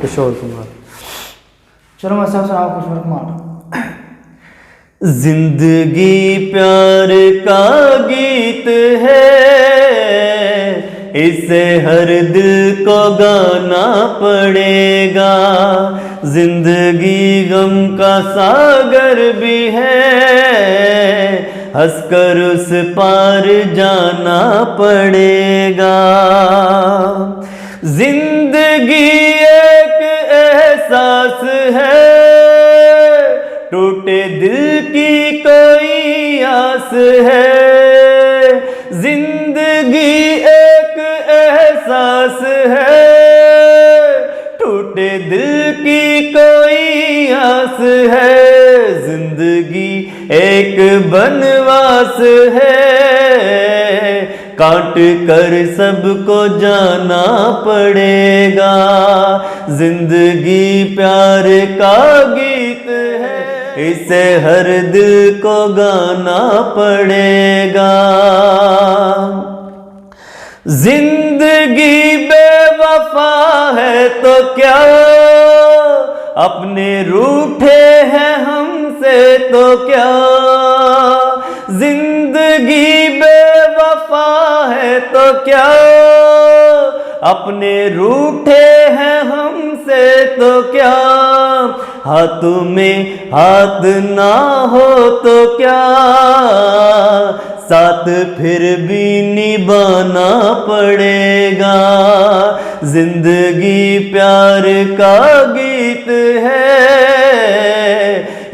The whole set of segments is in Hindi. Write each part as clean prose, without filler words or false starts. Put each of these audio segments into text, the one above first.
किशोर कुमार। चलो मैं सब सुनाओ किशोर कुमार। जिंदगी प्यार का गीत है, इसे हर दिल को गाना पड़ेगा। जिंदगी गम का सागर भी है, हंसकर उस पार जाना पड़ेगा। जिंदगी एक एहसास है, टूटे दिल की कोई आस है। जिंदगी एक एहसास है, टूटे दिल की कोई आस है। जिंदगी एक बनवास है, काट कर सबको जाना पड़ेगा। जिंदगी प्यार का गीत है, इसे हर दिल को गाना पड़ेगा। जिंदगी बेवफा है तो क्या, अपने रूठे हैं हमसे तो क्या। जिंदगी बेवफा है तो क्या, अपने रूठे हैं हमसे तो क्या। हाथों में हाथ ना हो तो क्या, साथ फिर भी निभाना पड़ेगा। जिंदगी प्यार का गीत है,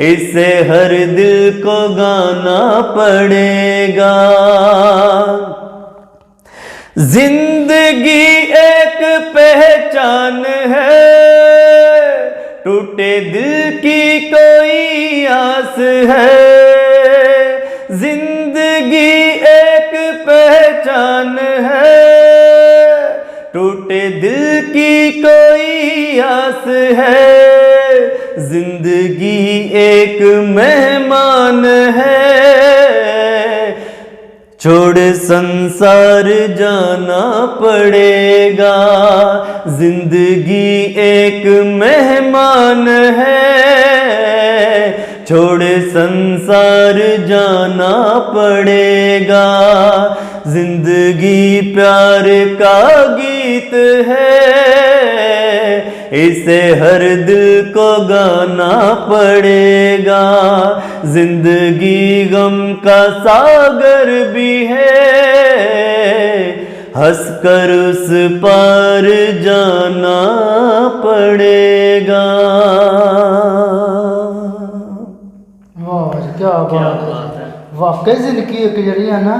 इसे हर दिल को गाना पड़ेगा। जिंदगी एक पहचान है, टूटे दिल की कोई आस है। जिंदगी एक पहचान है, टूटे दिल की कोई आस है। जिंदगी एक मेहमान है, छोड़ संसार जाना पड़ेगा। जिंदगी एक मेहमान है, छोड़ संसार जाना पड़ेगा। जिंदगी प्यार का गीत है, इसे हर दिल को गाना पड़ेगा। जिंदगी गम का सागर भी है, हंसकर उस पार जाना पड़ेगा। वाह क्या बात है। वाकई जिंदगी एक जड़ी है ना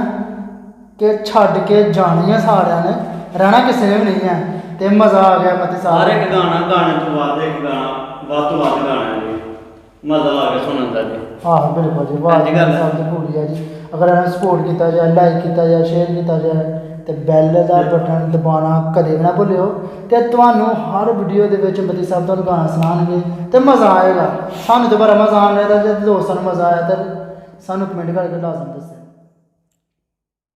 कि छड़ के जानी है सारे ने, रहना किसी ने भी नहीं है। ते मजा आ गया मत सारे एक गाना गाने तो बाद एक गाना ਵੱਧ ਤੋਂ ਵੱਧ गाना है जी, मजा आ गया सुनने का जी। हाँ बिल्कुल जी, बात सब पूरी है जी। अगर इन्हें सपोर्ट किया जाए, लाइक किया जाए, शेयर किया जाए तो बैल का बटन दबाना कदे ना भुल्लियो। तो तुहानू हर वीडियो के मती साहब तुहानू गाना सुनाएंगे तो मज़ा आएगा। सानू तो बड़ा मज़ा आने का, जब दोस्तों को मज़ा आया तो सानू कमेंट करके लाजम दस्सो।